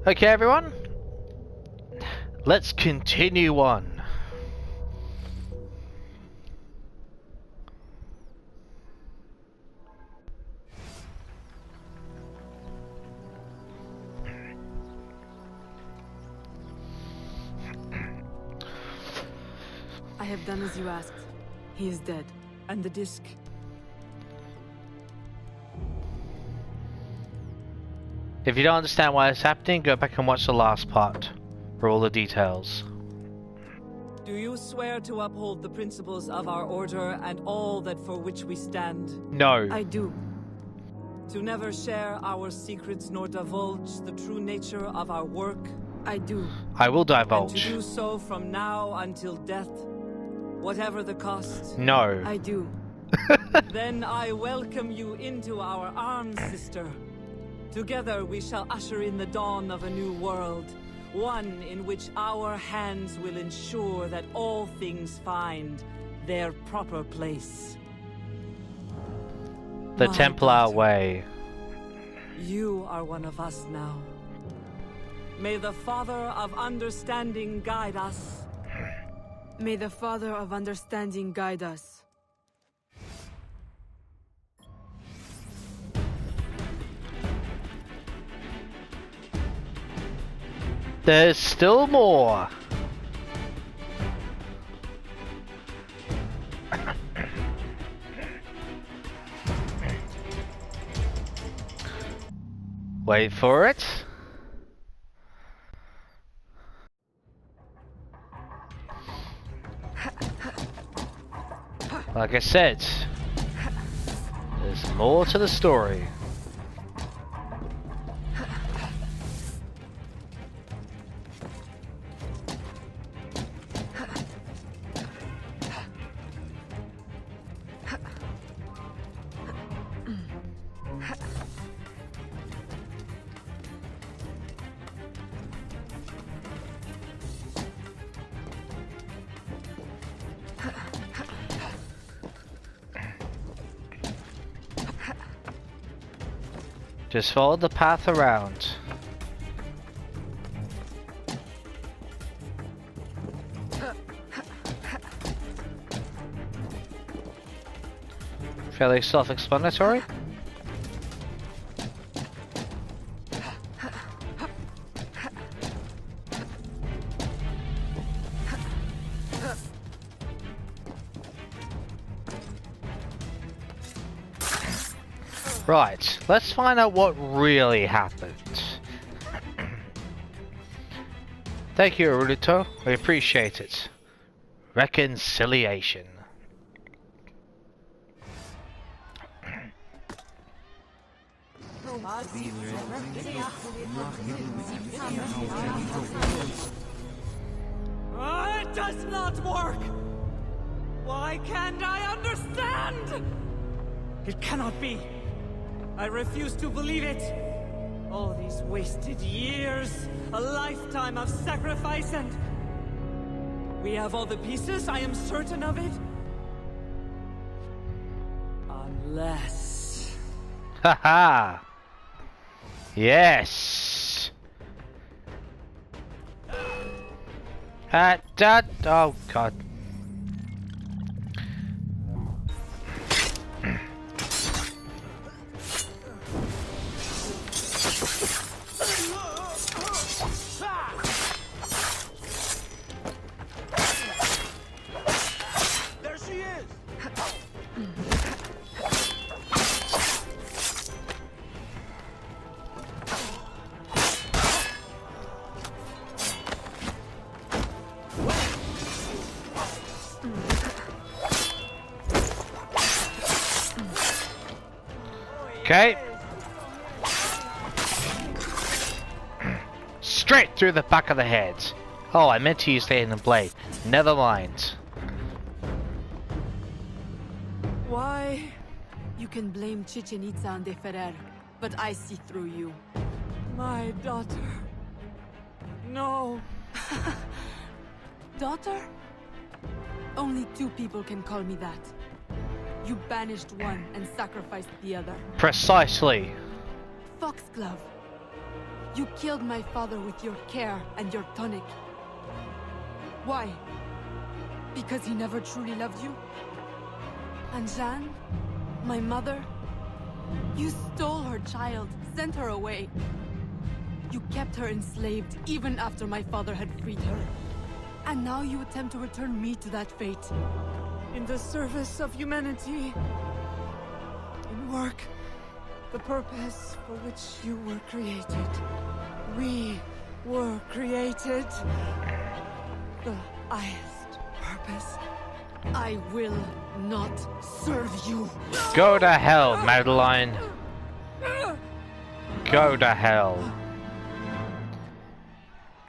Okay, everyone. Let's continue on. I have done as you asked. He is dead. And the disc? If you don't understand why it's happening, go back and watch the last part for all the details. Do you swear to uphold the principles of our order and all that for which we stand? No. I do. To never share our secrets nor divulge the true nature of our work? I do. I will And divulge. to do so from now until death, whatever the cost? No. I do. Then I welcome you into our arms, sister. Together we shall usher in the dawn of a new world. One in which our hands will ensure that all things find their proper place. The My Templar daughter, way. You are one of us now. May the Father of Understanding guide us. May the Father of Understanding guide us. There's still more. Wait for it. Like I said, there's more to the story. Just follow the path around. Fairly self-explanatory. Right, let's find out what really happened. Thank you, Aruto. We appreciate it. Reconciliation. It does not work! Why can't I understand? It cannot be. I refuse to believe it. All these wasted years, a lifetime of sacrifice, and... We have all the pieces, I am certain of it. Unless... Haha! Yes! Oh god. There she is! Okay. Straight through the back of the head. Oh, I meant to use the hidden blade. Never mind. Why? You can blame Chichen Itza and De Ferrer, but I see through you. My daughter. No. Daughter? Only two people can call me that. You banished one and sacrificed the other. Precisely. Foxglove. You killed my father with your care and your tonic. Why? Because he never truly loved you? And Jeanne, my mother? You stole her child, sent her away. You kept her enslaved even after my father had freed her. And now you attempt to return me to that fate. In the service of humanity. In work. The purpose for which you were created. We were created. The highest purpose. I will not serve you. Go to hell, Madeline. Go to hell.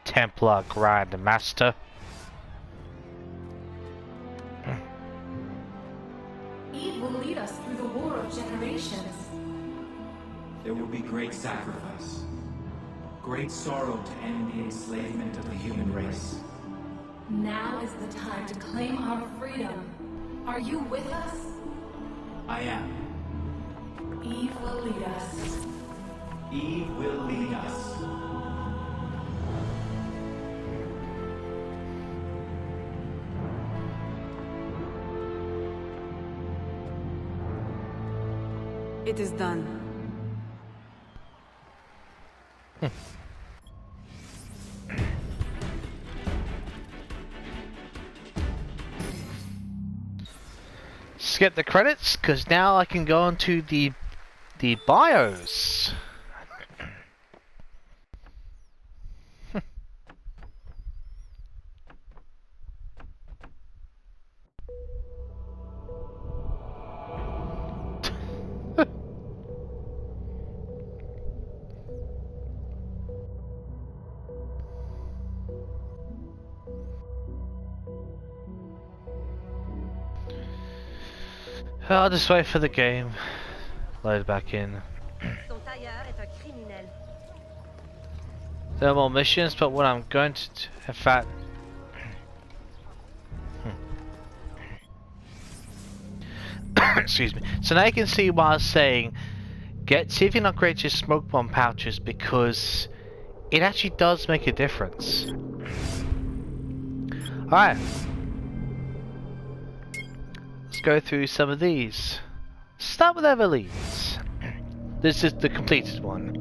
Templar Grand Master. Eve will lead us through the war of generations. There will be great sacrifice. Great sorrow to end the enslavement of the human race. Now is the time to claim our freedom. Are you with us? I am. Eve will lead us. Eve will lead us. It is done. Skip the credits, because now I can go on to the bios. I'll just wait for the game. Load back in. There are more missions, but what I'm going to do, in fact, excuse me. So now you can see why I was saying, see if you can upgrade your smoke bomb pouches, because it actually does make a difference. Alright. Let's go through some of these. Start with Eveline's. This is the completed one.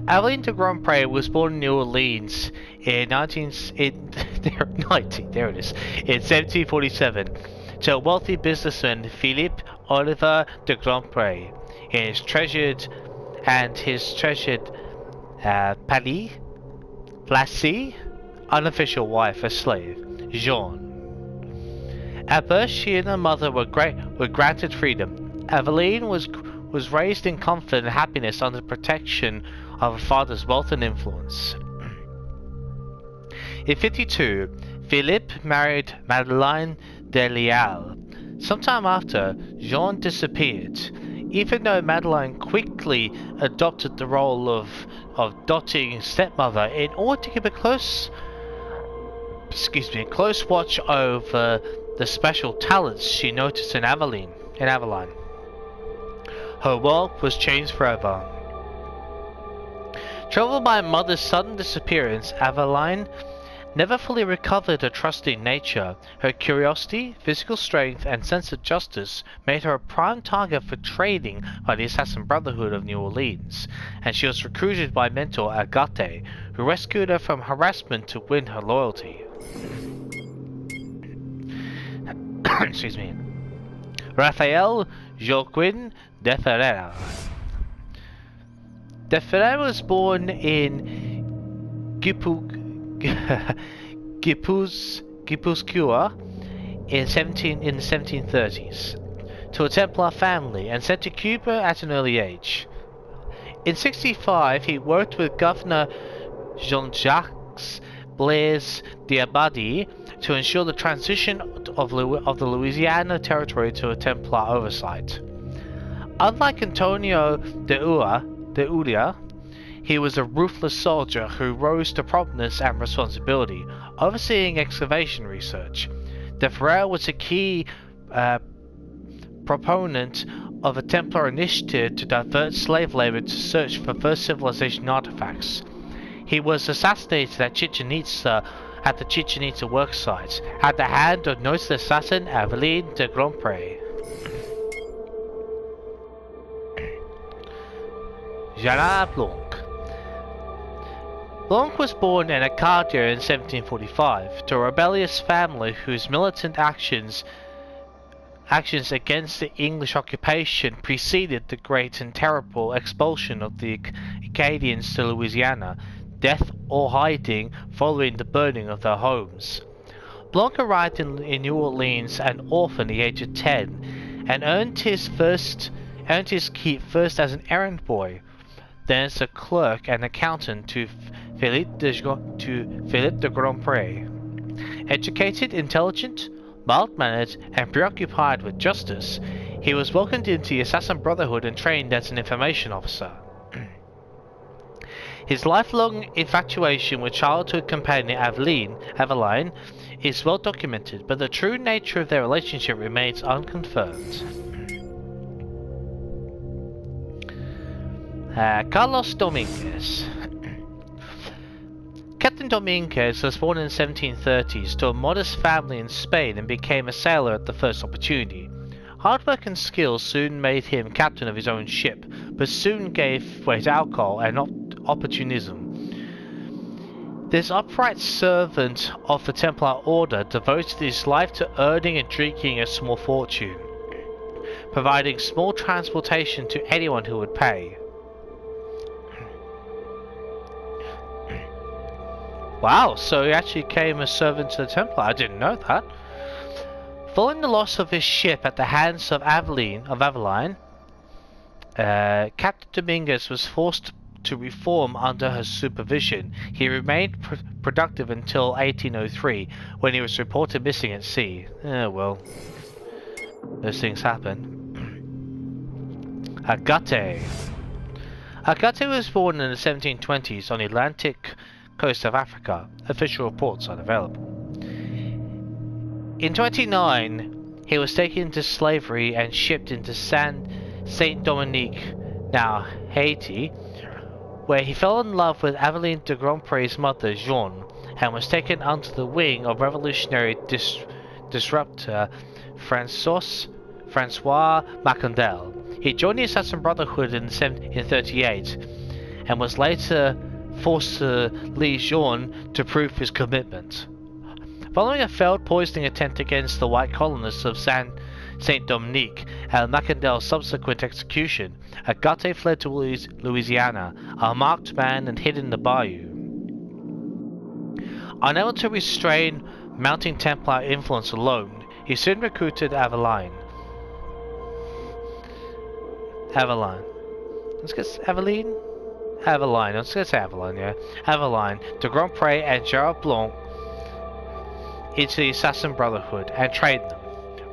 Aveline de Grandpré was born in New Orleans in 1747 to a wealthy businessman, Philippe Oliver de Grandpré, and his treasured Placée, unofficial wife, a slave, Jean. At birth, she and her mother were granted freedom. Aveline was raised in comfort and happiness under the protection of her father's wealth and influence. In 52, Philippe married Madeleine de Leal. Sometime after, Jean disappeared. Even though Madeleine quickly adopted the role of doting stepmother in order to keep a close watch over the special talents she noticed in Aveline. Her world was changed forever. Troubled by her mother's sudden disappearance, Aveline never fully recovered her trusting nature. Her curiosity, physical strength, and sense of justice made her a prime target for trading by the Assassin Brotherhood of New Orleans, and she was recruited by mentor Agathe, who rescued her from harassment to win her loyalty. Excuse me. Raphael Joaquin de Ferreira. De Ferreira was born in Guipúzcoa in the 1730s to a Templar family and sent to Cuba at an early age. In 65, he worked with Governor Jean-Jacques Blaise d'Abadie to ensure the transition of the Louisiana Territory to a Templar oversight. Unlike Antonio de Ulia, he was a ruthless soldier who rose to prominence and responsibility, overseeing excavation research. De Ferreira was a key proponent of a Templar initiative to divert slave labor to search for first civilization artifacts. He was assassinated at Chichen Itza at the Chichen Itza worksite at the hand of noted assassin Aveline de Grandpré. Gerard Blanc. Blanc was born in Acadia in 1745 to a rebellious family whose militant actions against the English occupation preceded the great and terrible expulsion of the Acadians to Louisiana, death or hiding following the burning of their homes. Blanc arrived in New Orleans an orphan at the age of 10 and earned his keep first as an errand boy, then as a clerk and accountant to Philippe de Grandpré. Educated, intelligent, mild-mannered, and preoccupied with justice, he was welcomed into the Assassin Brotherhood and trained as an information officer. His lifelong infatuation with childhood companion Aveline is well documented, but the true nature of their relationship remains unconfirmed. Carlos Dominguez. Captain Dominguez was born in the 1730s to a modest family in Spain and became a sailor at the first opportunity. Hard work and skill soon made him captain of his own ship, but soon gave way to alcohol and opportunism. This upright servant of the Templar Order devoted his life to earning and drinking a small fortune, providing small transportation to anyone who would pay. Wow, so he actually became a servant to the Templar. I didn't know that. Following the loss of his ship at the hands of Aveline, Captain Dominguez was forced to reform under her supervision. He remained productive until 1803, when he was reported missing at sea. Well, those things happen. Agate. Agate was born in the 1720s on the Atlantic coast of Africa. Official reports are available. In 29, he was taken into slavery and shipped into Saint Dominique, now Haiti, where he fell in love with Aveline de Grandpré's mother, Jeanne, and was taken under the wing of revolutionary disruptor Francois Macandel. He joined the Assassin Brotherhood in 38 and was later forced to leave Jeanne to prove his commitment. Following a failed poisoning attempt against the white colonists of Saint Dominique and Macandel's subsequent execution, Agate fled to Louisiana, a marked man, and hid in the bayou. Unable to restrain mounting Templar influence alone, he soon recruited Aveline. Let's get Aveline, yeah. Aveline, de Grandpré, and Gerard Blanc into the Assassin Brotherhood and trained them.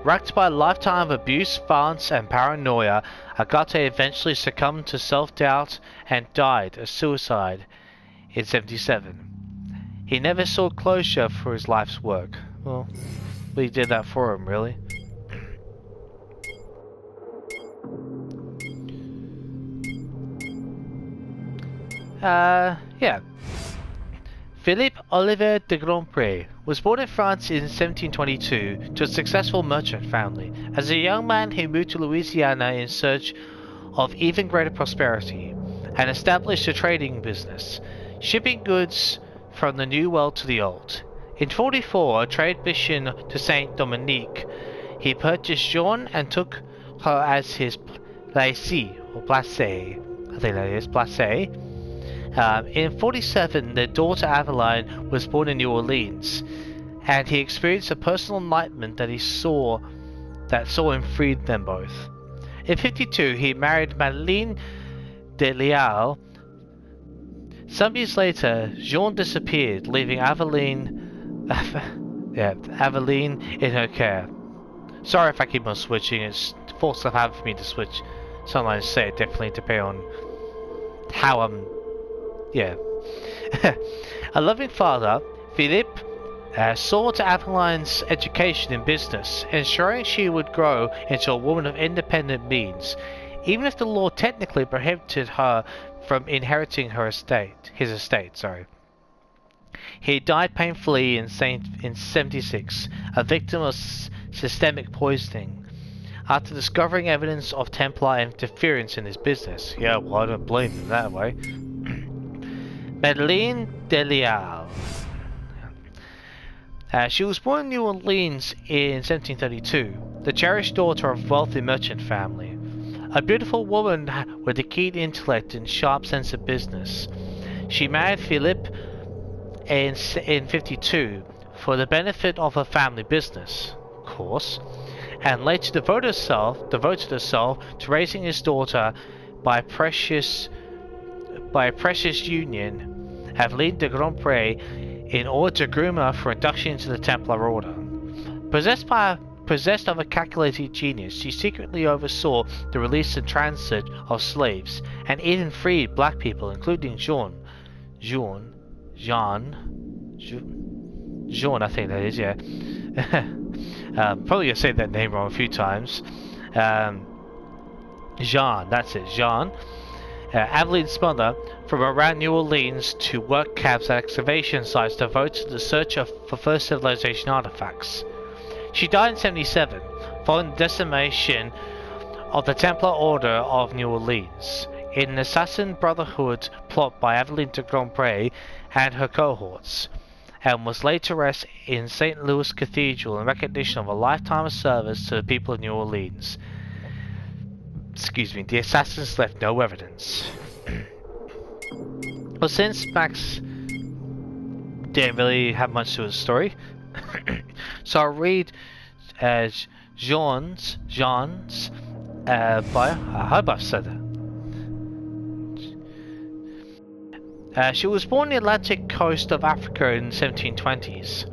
Racked by a lifetime of abuse, violence, and paranoia, Agate eventually succumbed to self-doubt and died a suicide in 77. He never saw closure for his life's work. Well, we did that for him, really. Yeah. Philippe Olivier de Grandpré was born in France in 1722 to a successful merchant family. As a young man, he moved to Louisiana in search of even greater prosperity and established a trading business, shipping goods from the New World to the Old. In 44, a trade mission to Saint Dominique, he purchased Jeanne and took her as his placée, I think that is placée. In 47, their daughter Aveline was born in New Orleans, and he experienced a personal enlightenment that saw him freed them both. In 52, he married Madeleine de Lial. Some years later, Jeanne disappeared, leaving Aveline in her care. Sorry if I keep on switching, it's forced of habit for me to switch. Sometimes I say it definitely depends on how I'm. Yeah. A loving father, Philippe saw to Adeline's education in business, ensuring she would grow into a woman of independent means, even if the law technically prohibited her from inheriting his estate. He died painfully in 76, a victim of systemic poisoning, after discovering evidence of Templar interference in his business. Yeah, well, I don't blame him that way. Madeleine Delial. She was born in New Orleans in 1732, the cherished daughter of a wealthy merchant family. A beautiful woman with a keen intellect and sharp sense of business. She married Philippe in 52 for the benefit of her family business, of course, and later devoted herself to raising his daughter by a precious union, Aveline de Grandpré, in order to groom her for induction into the Templar Order. Possessed of a calculating genius, she secretly oversaw the release and transit of slaves, and even freed black people, including Jean, I think that is, yeah. Probably gonna say that name wrong a few times. Jean, that's it, Jean. Aveline's mother, from around New Orleans to work camps and excavation sites devoted to the search for first civilization artifacts. She died in 77, following the decimation of the Templar Order of New Orleans, in an assassin brotherhood plot by Aveline de Grandpré and her cohorts, and was laid to rest in St. Louis Cathedral in recognition of a lifetime of service to the people of New Orleans. Excuse me, the assassins left no evidence. Well, since Max didn't really have much to his story, so I'll read Jean's bio. I hope I've said that. She was born on the Atlantic coast of Africa in the 1720s.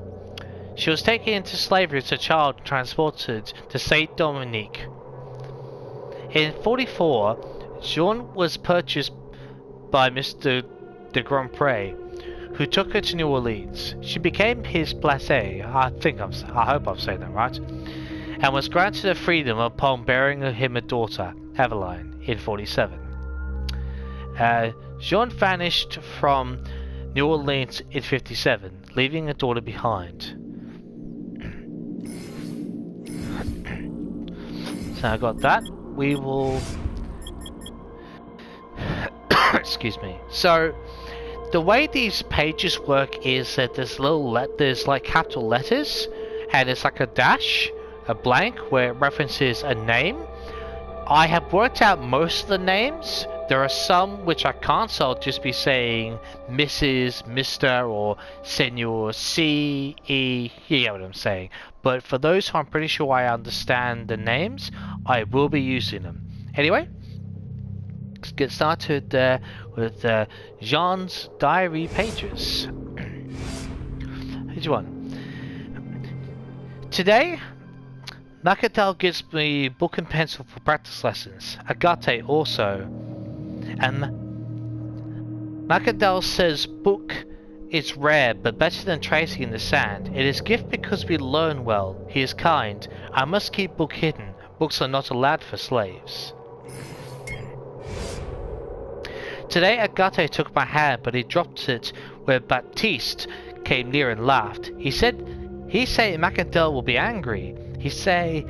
She was taken into slavery as a child and transported to Saint Dominique. In 44, Jean was purchased by Mr. de Grandpré, who took her to New Orleans. She became his placée, I hope I'm saying that right, and was granted her freedom upon bearing him a daughter, Aveline, in 47. Jean vanished from New Orleans in 57, leaving a daughter behind. So I got that. We will... Excuse me. So, the way these pages work is that there's there's like capital letters, and it's like a dash, a blank, where it references a name. I have worked out most of the names. There are some which I can't, so I'll just be saying Mrs., Mr., or Senor, C, E, you get what I'm saying. But for those who I'm pretty sure I understand the names, I will be using them. Anyway, let's get started with Jean's diary pages. Page 1. Today, Macadal gives me book and pencil for practice lessons. Agate also. And Macadal says book is rare but better than tracing in the sand. It is gift because we learn well. He is kind. I must keep book hidden. Books are not allowed for slaves. Today Agate took my hand, but he dropped it where Baptiste came near and laughed. He say Macadal will be angry. He say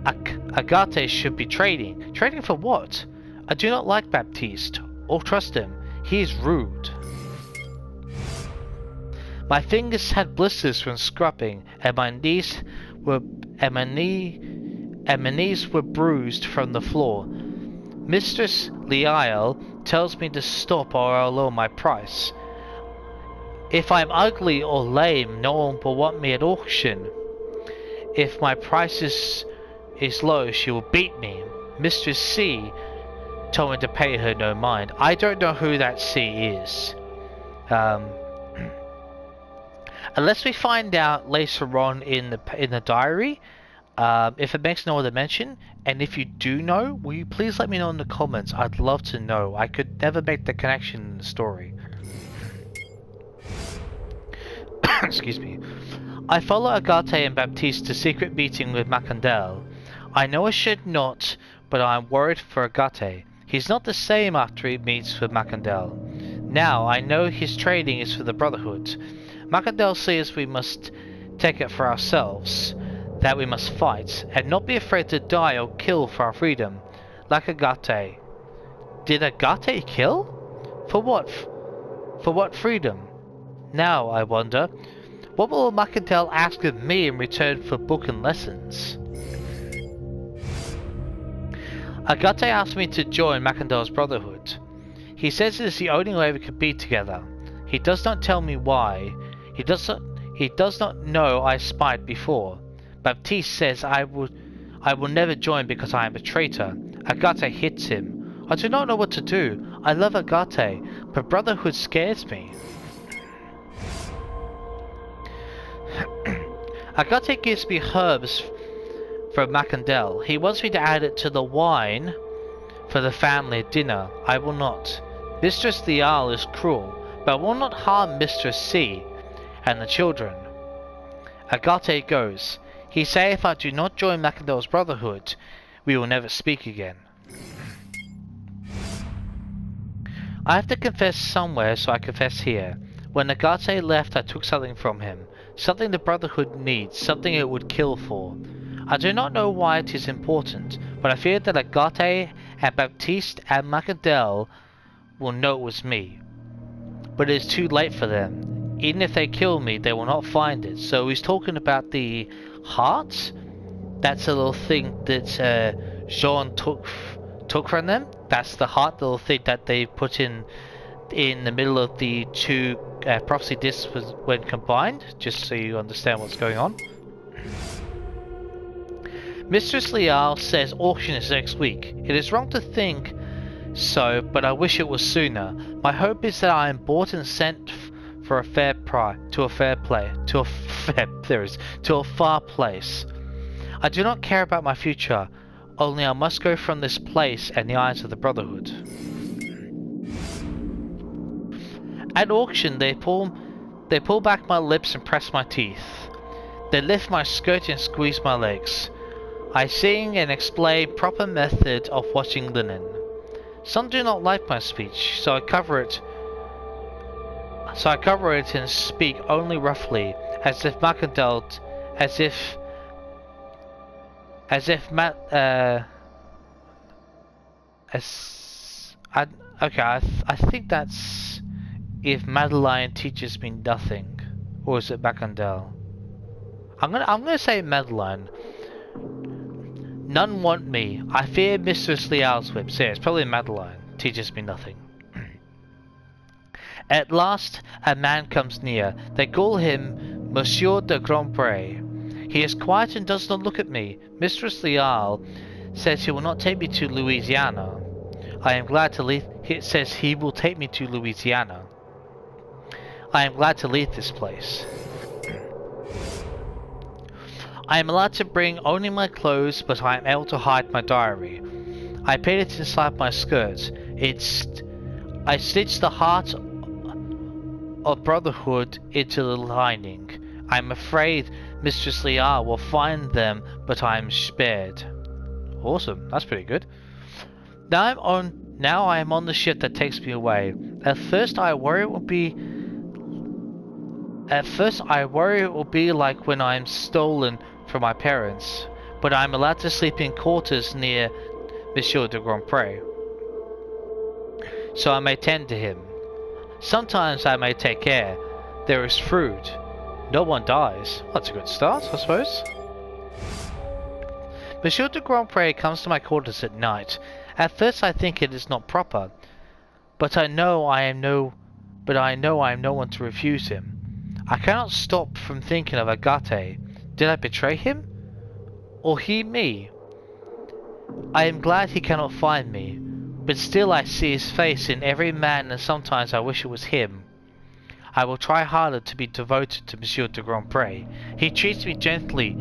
Agate should be trading. Trading for what? I do not like Baptiste, or trust him. He is rude. My fingers had blisters from scrubbing, and my knees were bruised from the floor. Mistress Leal tells me to stop or I'll lower my price. If I'm ugly or lame, no one will want me at auction. If my price is low, she will beat me. Mistress C told me to pay her no mind. I don't know who that C is. Unless we find out later on in the diary, if it makes no other mention, and if you do know, will you please let me know in the comments? I'd love to know. I could never make the connection in the story. Excuse me. I follow Agate and Baptiste to secret meeting with Macandel. I know I should not, but I am worried for Agate. He's not the same after he meets with Macandel. Now I know his training is for the Brotherhood. Macandel says we must take it for ourselves, that we must fight, and not be afraid to die or kill for our freedom, like Agate. Did Agate kill? For what? For what freedom? Now, I wonder, what will Macandel ask of me in return for book and lessons? Agate asked me to join Macandel's Brotherhood. He says it is the only way we can be together. He does not tell me why. He does not know I spied before. Baptiste says I will never join because I am a traitor. Agate hits him. I do not know what to do. I love Agate, but Brotherhood scares me. Agate gives me herbs from Macandel. He wants me to add it to the wine for the family at dinner. I will not. Mistress Lial is cruel, but I will not harm Mistress C and the children. Agate goes. He say if I do not join Macandel's Brotherhood, we will never speak again. I have to confess somewhere, so I confess here. When Agate left, I took something from him. Something the Brotherhood needs, something it would kill for. I do not know why it is important, but I fear that Agate and Baptiste and Macandel will know it was me. But it is too late for them. Even if they kill me, they will not find it. So he's talking about the heart. That's a little thing that Jean took from them. That's the heart, the little thing that they put in the middle of the two prophecy discs when combined, just so you understand what's going on. Mistress Lial says auction is next week. It is wrong to think so, but I wish it was sooner. My hope is that I am bought and sent for a fair price, to a far place. I do not care about my future, only I must go from this place and the eyes of the Brotherhood. At auction, they pull back my lips and press my teeth. They lift my skirt and squeeze my legs. I sing and explain proper method of washing linen. Some do not like my speech, so I cover it and speak only roughly, as if Macandel, I think that's if Madeline teaches me nothing, or is it Macandel? I'm gonna say Madeline. None want me. I fear Mistress Lial's whips. Yeah, it's probably Madeline. Teaches me nothing. At last, a man comes near. They call him Monsieur de Grandpré. He is quiet and does not look at me. Mistress Lial says he will not take me to Louisiana. I am glad to leave. It says he will take me to Louisiana. I am glad to leave this place. I am allowed to bring only my clothes, but I am able to hide my diary. I put it inside my skirt. I stitched the heart of Brotherhood into the lining. I am afraid Mistress Lial will find them, but I am spared. Awesome, that's pretty good. Now I am on the ship that takes me away. At first I worry it will be like when I am stolen from my parents, but I am allowed to sleep in quarters near Monsieur de Grandpré, so I may tend to him. Sometimes I may take care. There is food. No one dies. Well, that's a good start, I suppose. Monsieur de Grandpré comes to my quarters at night. At first I think it is not proper, but I know I am no one to refuse him. I cannot stop from thinking of Agate. Did I betray him? Or he me? I am glad he cannot find me, but still I see his face in every man, and sometimes I wish it was him. I will try harder to be devoted to Monsieur de Grandpré. He treats me gently,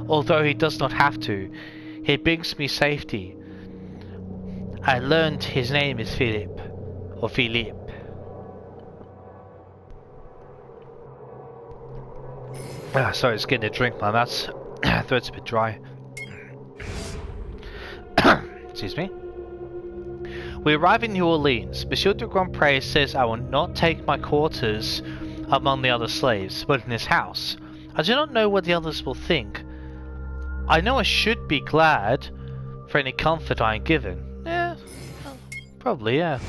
although he does not have to. He brings me safety. I learned his name is Philippe, or Philippe. Sorry, it's getting a drink. My mouth's throat's a bit dry. Excuse me. We arrive in New Orleans. Monsieur de Grandpré says I will not take my quarters among the other slaves, but in his house. I do not know what the others will think. I know I should be glad for any comfort I am given. Yeah, probably, yeah.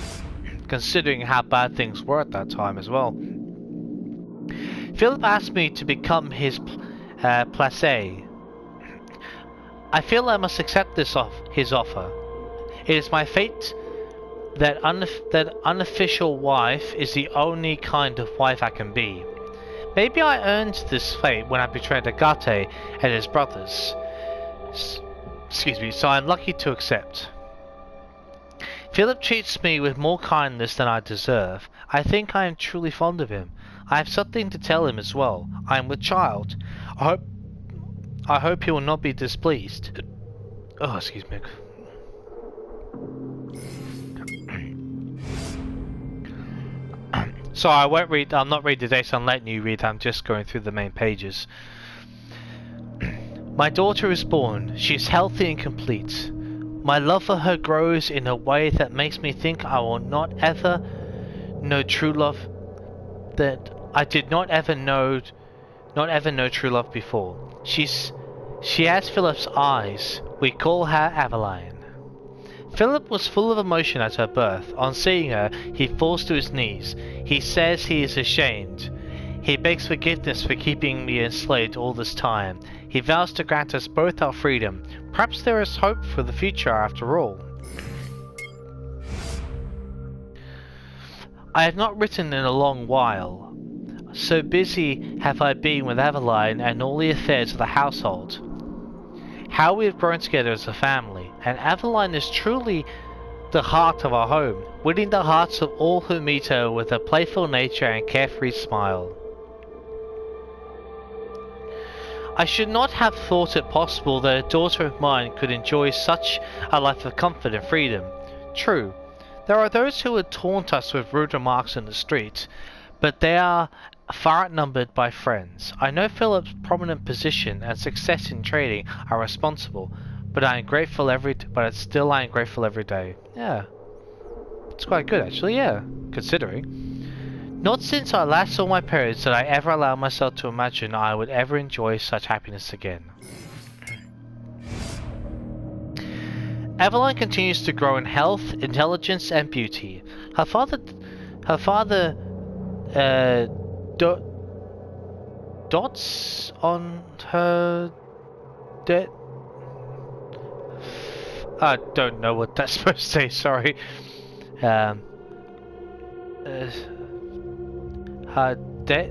Considering how bad things were at that time as well. Philip asked me to become his placé. I feel I must accept his offer. It is my fate that unofficial wife is the only kind of wife I can be. Maybe I earned this fate when I betrayed Agate and his brothers. Excuse me, so I'm lucky to accept. Philip treats me with more kindness than I deserve. I think I am truly fond of him. I have something to tell him as well. I am with child. I hope he will not be displeased. Oh, excuse me. So I won't read. I'm not reading today, so I'm letting you read. I'm just going through the main pages. My daughter is born. She is healthy and complete. My love for her grows in a way that makes me think I will not ever know true love. That I did not ever know true love before. She has Philip's eyes. We call her Aveline. Philip was full of emotion at her birth. On seeing her, he falls to his knees. He says he is ashamed. He begs forgiveness for keeping me enslaved all this time. He vows to grant us both our freedom. Perhaps there is hope for the future after all. I have not written in a long while. So busy have I been with Aveline and all the affairs of the household. How we have grown together as a family, and Aveline is truly the heart of our home, winning the hearts of all who meet her with a playful nature and carefree smile. I should not have thought it possible that a daughter of mine could enjoy such a life of comfort and freedom. True, there are those who would taunt us with rude remarks in the street, but they are far outnumbered by friends. I know Philip's prominent position and success in trading are responsible, but I am grateful I am grateful every day. Yeah, it's quite good actually. Yeah, considering. Not since I last saw my parents did I ever allow myself to imagine I would ever enjoy such happiness again. Aveline continues to grow in health, intelligence, and beauty. Her father, dots on her debt. I don't know what that's supposed to say. Sorry. Her debt.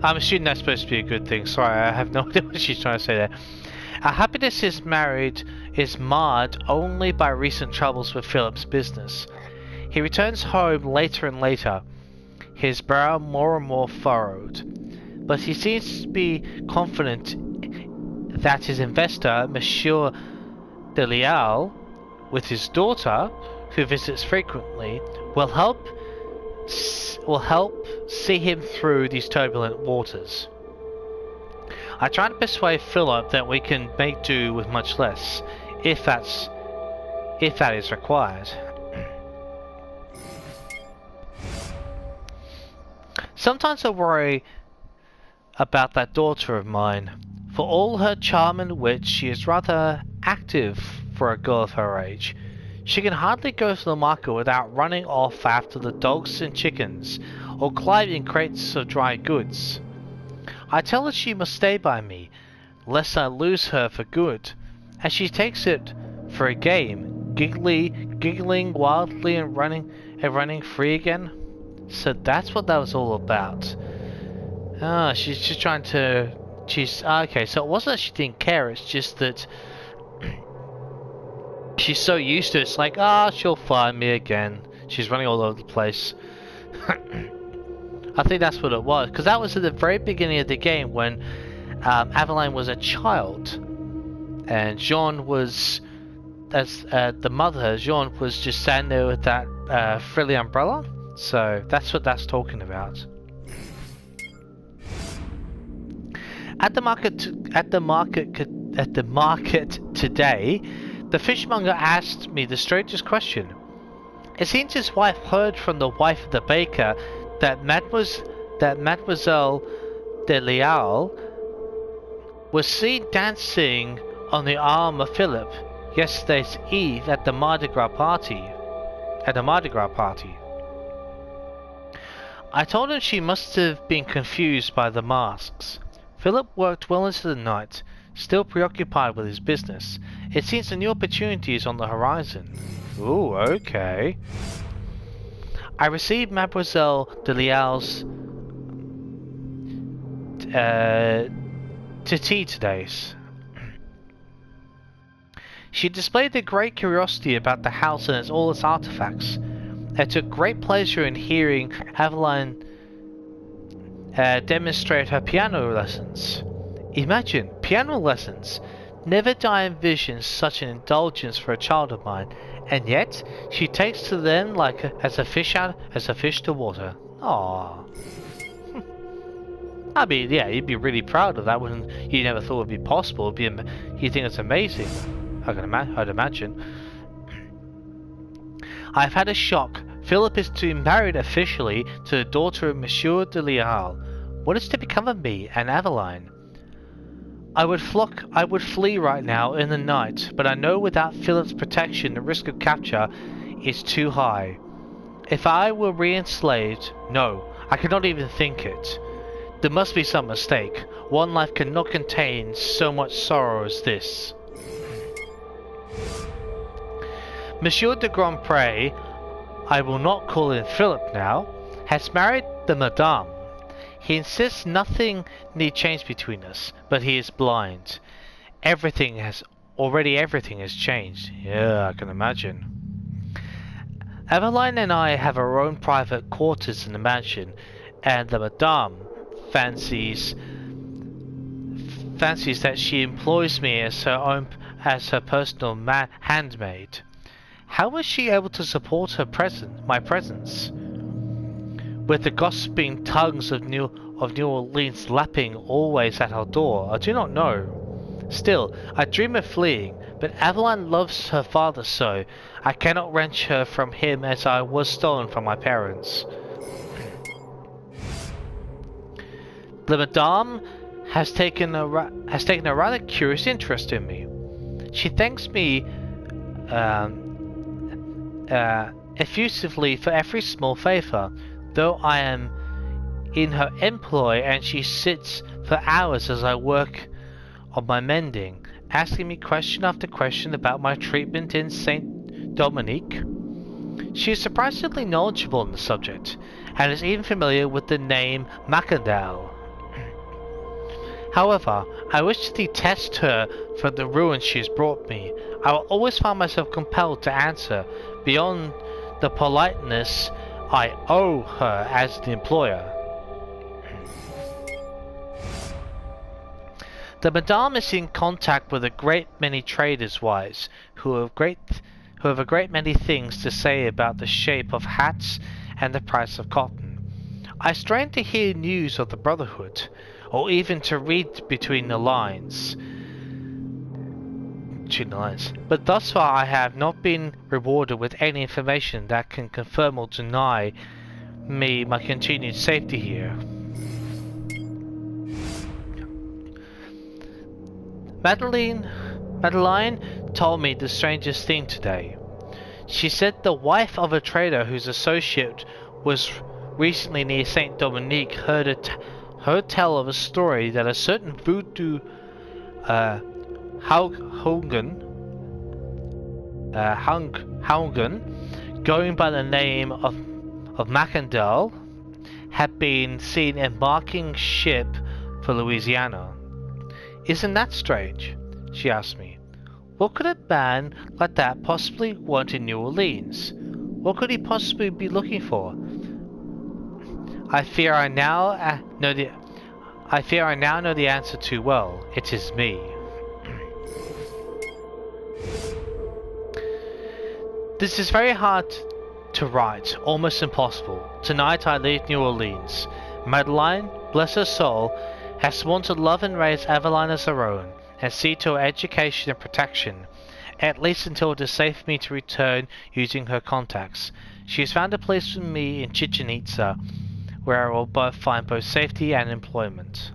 I'm assuming that's supposed to be a good thing. Sorry, I have no idea what she's trying to say there. Our happiness is marred only by recent troubles with Philip's business. He returns home later and later, his brow more and more furrowed, but he seems to be confident that his investor, Monsieur de Leal, with his daughter, who visits frequently, will help see him through these turbulent waters. I try to persuade Philip that we can make do with much less, if that is required. Sometimes I worry about that daughter of mine. For all her charm and wit, she is rather active for a girl of her age. She can hardly go to the market without running off after the dogs and chickens, or climbing crates of dry goods. I tell her she must stay by me, lest I lose her for good, and she takes it for a game, giggling wildly and running free again. So that's what that was all about. Ah, she's just trying to... okay, so it wasn't that she didn't care, it's just that she's so used to it. It's like, she'll find me again. She's running all over the place. I think that's what it was, because that was at the very beginning of the game when Aveline was a child, and Jean was, as the mother, Jean was just standing there with that frilly umbrella. So that's what that's talking about. At the market today, the fishmonger asked me the strangest question. It seems his wife heard from the wife of the baker that Mademoiselle de Leal was seen dancing on the arm of Philip yesterday's eve at the Mardi Gras party. I told him she must have been confused by the masks. Philip worked well into the night, still preoccupied with his business. It seems a new opportunity is on the horizon. Ooh, okay. I received Mademoiselle de Leal's to tea today. She displayed a great curiosity about the house and all its artifacts. I took great pleasure in hearing Aveline demonstrate her piano lessons. Imagine, piano lessons! Never did I envision such an indulgence for a child of mine, and yet she takes to them like as a fish to water. Aww. I mean, yeah, you'd be really proud of that when you never thought it would be possible. You think it's amazing. I'd imagine. I've had a shock. Philip is to be married officially to the daughter of Monsieur de Leal. What is to become of me and Aveline? I would flee right now in the night, but I know without Philip's protection the risk of capture is too high. If I were re-enslaved, no, I cannot even think it. There must be some mistake. One life cannot contain so much sorrow as this. Monsieur de Grandpré, I will not call him Philip now, has married the Madame. He insists nothing need change between us, but he is blind. Everything has changed. Yeah, I can imagine. Aveline and I have our own private quarters in the mansion, and the Madame fancies that she employs me as her personal handmaid. How was she able to support my presence? With the gossiping tongues of New Orleans lapping always at our door, I do not know. Still, I dream of fleeing, but Aveline loves her father so, I cannot wrench her from him as I was stolen from my parents. The Madame has taken a rather curious interest in me. She thanks me effusively for every small favor, though I am in her employ, and she sits for hours as I work on my mending, asking me question after question about my treatment in Saint Dominique. She is surprisingly knowledgeable on the subject, and is even familiar with the name Macandal. However, I wish to detest her for the ruin she has brought me. I will always find myself compelled to answer, beyond the politeness I owe her as the employer. The Madame is in contact with a great many traders' wives, who have a great many things to say about the shape of hats and the price of cotton. I strain to hear news of the Brotherhood, or even to read between the lines. But thus far I have not been rewarded with any information that can confirm or deny me my continued safety here. Madeline told me the strangest thing today. She said the wife of a trader whose associate was recently near Saint Dominique heard tell of a story that a certain voodoo Haugen, going by the name of Macandal, had been seen embarking ship for Louisiana. Isn't that strange? She asked me. What could a man like that possibly want in New Orleans? What could he possibly be looking for? I fear I now know the answer too well. It is me. This is very hard to write, almost impossible. Tonight I leave New Orleans. Madeline, bless her soul, has sworn to love and raise Aveline as her own, and see to her education and protection, at least until it is safe for me to return using her contacts. She has found a place for me in Chichen Itza, where I will find both safety and employment.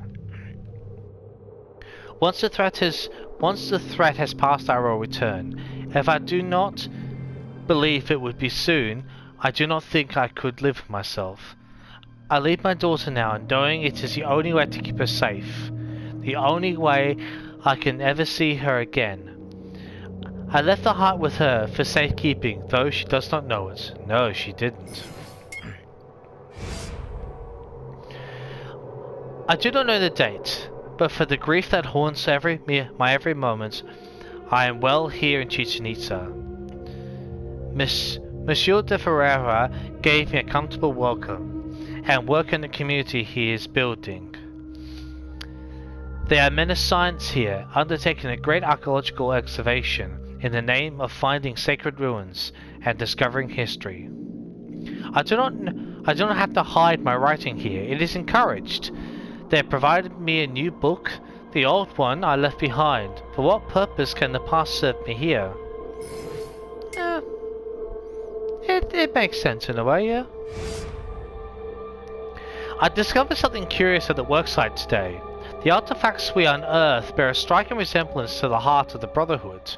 Once the threat has passed, I will return. If I do not believe it would be soon, I do not think I could live with myself. I leave my daughter now, knowing it is the only way to keep her safe. The only way I can ever see her again. I left the heart with her for safekeeping, though she does not know it. No, she didn't. I do not know the date, but for the grief that haunts my every moment, I am well here in Chichen Itza. Monsieur de Ferreira gave me a comfortable welcome, and work in the community he is building. There are men of science here, undertaking a great archaeological excavation in the name of finding sacred ruins and discovering history. I do not have to hide my writing here. It is encouraged. They have provided me a new book. The old one I left behind. For what purpose can the past serve me here? It makes sense in a way, yeah. I discovered something curious at the worksite today. The artifacts we unearthed bear a striking resemblance to the heart of the Brotherhood.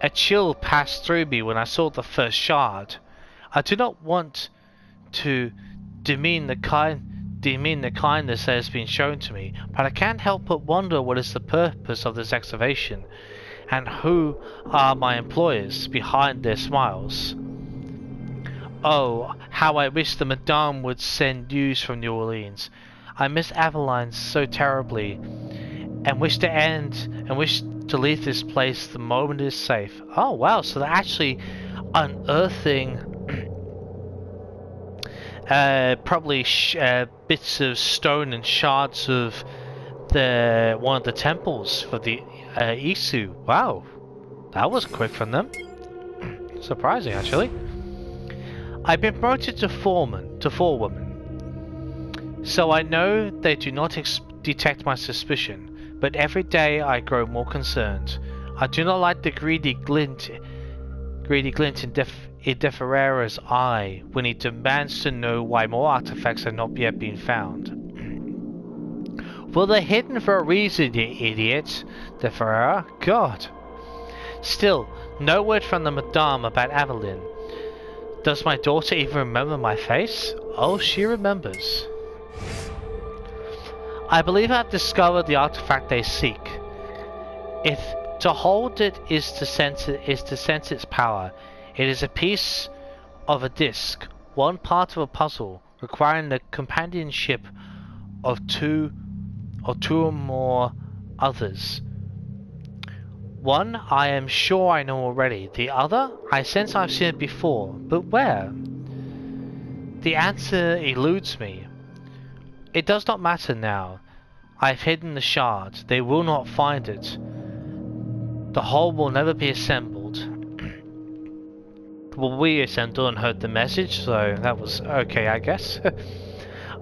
A chill passed through me when I saw the first shard. I do not want to demean the kindness that has been shown to me, but I can't help but wonder what is the purpose of this excavation, and who are my employers behind their smiles. Oh, how I wish the Madame would send news from New Orleans. I miss Aveline so terribly, and wish to leave this place the moment it is safe. Oh wow, so they're actually unearthing probably bits of stone and shards of one of the temples for the Isu. Wow, that was quick from them. Surprising, actually. I've been promoted to forewoman, so I know they do not detect my suspicion, but every day I grow more concerned. I do not like the greedy glint in De Ferreira's eye when he demands to know why more artifacts have not yet been found. Well, they're hidden for a reason, you idiot, De Ferreira. God. Still, no word from the Madame about Aveline. Does my daughter even remember my face? Oh, she remembers. I believe I've discovered the artifact they seek. If to hold it is to sense its power, it is a piece of a disc, one part of a puzzle, requiring the companionship of two or more others. One I am sure I know already. The other, I sense I've seen it before, but where? The answer eludes me. It does not matter now. I've hidden the shard. They will not find it. The whole will never be assembled. Well, we assembled and heard the message, so that was okay, I guess.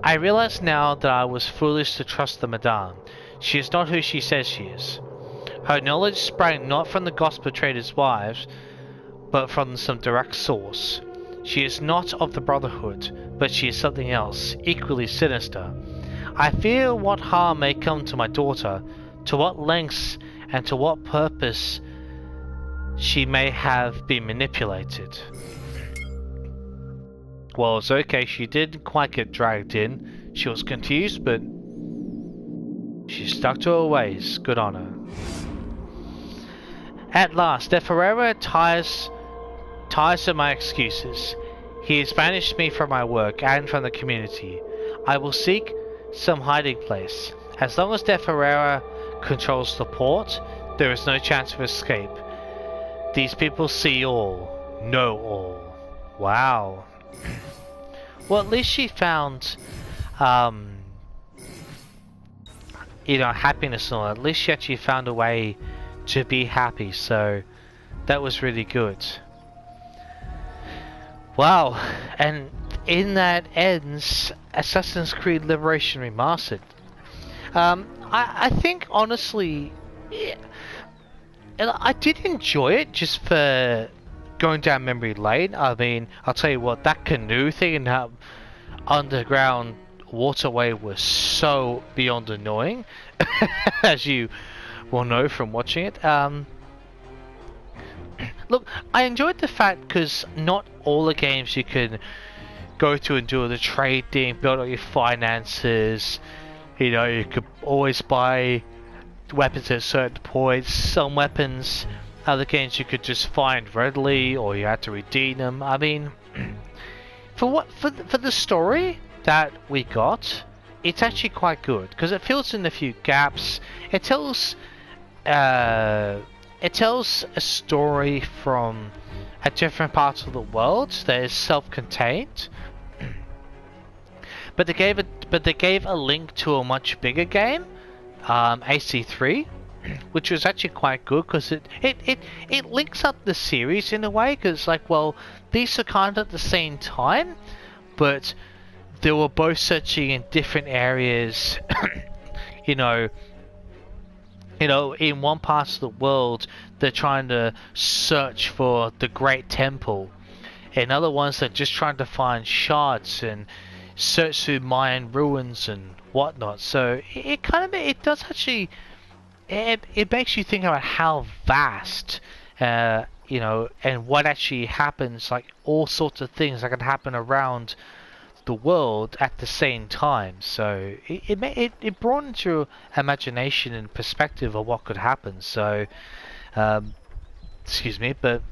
I realize now that I was foolish to trust the Madame. She is not who she says she is. Her knowledge sprang not from the gospel traders' wives, but from some direct source. She is not of the Brotherhood, but she is something else, equally sinister. I fear what harm may come to my daughter, to what lengths and to what purpose she may have been manipulated. Well, it's okay, she didn't quite get dragged in. She was confused, but she stuck to her ways. Good on her. At last, De Ferreira tires of my excuses. He has banished me from my work and from the community. I will seek some hiding place. As long as De Ferreira controls the port, there is no chance of escape. These people see all, know all. Wow. Well, at least she found, happiness and all. At least she actually found a way to be happy, so that was really good. Wow, and in that ends Assassin's Creed Liberation Remastered. I think honestly, yeah, and I did enjoy it just for going down memory lane. I mean, I'll tell you what, that canoe thing and that underground waterway was so beyond annoying, as you will know from watching it. Look, I enjoyed the fact because not all the games you can go through and do the trading, build up your finances. You know, you could always buy weapons at certain points. Some weapons, other games you could just find readily, or you had to redeem them. I mean, for the story that we got, it's actually quite good because it fills in a few gaps. It tells a story from a different part of the world that is self-contained. But they gave a link to a much bigger game, AC3, which was actually quite good because it links up the series in a way. Because like, well, these are kind of at the same time, but they were both searching in different areas. you know, in one part of the world, they're trying to search for the Great Temple. In other ones, they're just trying to find shards and search through Mayan ruins and whatnot. So it does actually, it makes you think about how vast, and what actually happens, like all sorts of things that can happen around the world at the same time. So it broadens your imagination and perspective of what could happen. So, excuse me, but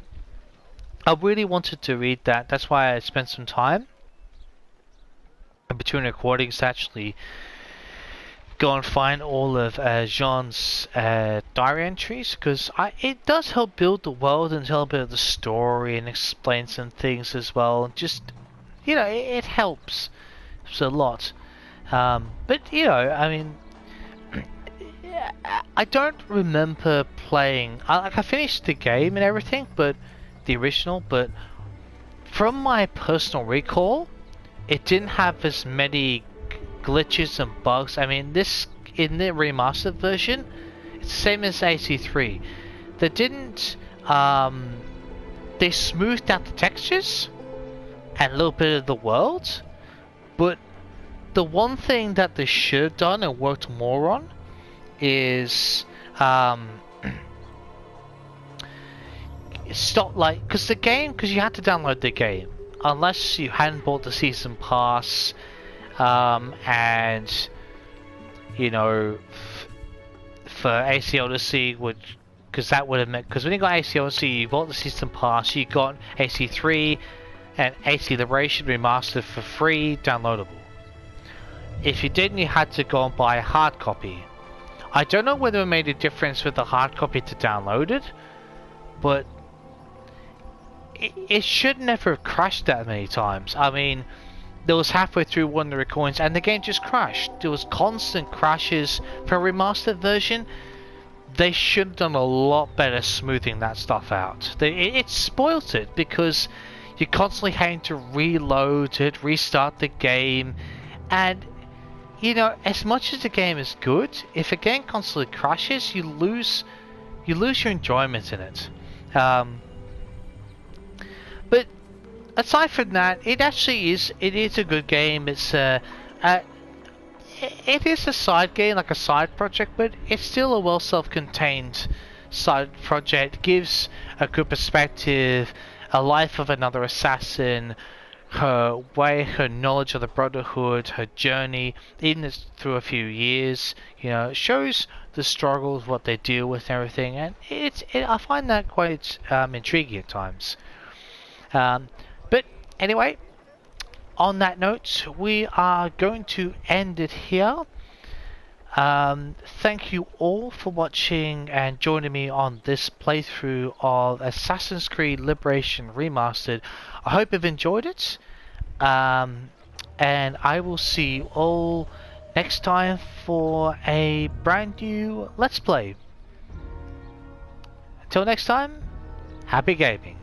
I really wanted to read that. That's why I spent some time in between recordings to actually go and find all of Jean's diary entries, because it does help build the world and tell a bit of the story and explain some things as well. Just, it helps a lot. But I mean, I don't remember playing. I finished the game and everything, but the original. But from my personal recall, it didn't have as many glitches and bugs. I mean, this in the remastered version, it's the same as AC3. They didn't. They smoothed out the textures and a little bit of the world, but the one thing that they should have done and worked more on is stop, like, because you had to download the game unless you hadn't bought the season pass, and for AC Odyssey, because that would have meant, because when you got AC Odyssey, you bought the season pass, you got AC3 and AC Liberation Remastered for free, downloadable. If you didn't, you had to go and buy a hard copy. I don't know whether it made a difference with the hard copy to download it, but it should never have crashed that many times. I mean, there was halfway through one of the recordings and the game just crashed. There was constant crashes. For a remastered version, they should have done a lot better smoothing that stuff out. It spoilt it because you're constantly having to reload it, restart the game, and as much as the game is good, if a game constantly crashes, you lose your enjoyment in it. But aside from that, it is a good game. It is a side game, like a side project, but it's still a well self-contained side project. It gives a good perspective, a life of another assassin, her knowledge of the Brotherhood, her journey, even through a few years. It shows the struggles, what they deal with, and everything, and I find that quite intriguing at times. But anyway, on that note, we are going to end it here. Thank you all for watching and joining me on this playthrough of Assassin's Creed Liberation Remastered. I hope you've enjoyed it, and I will see you all next time for a brand new Let's Play. Until next time, happy gaming.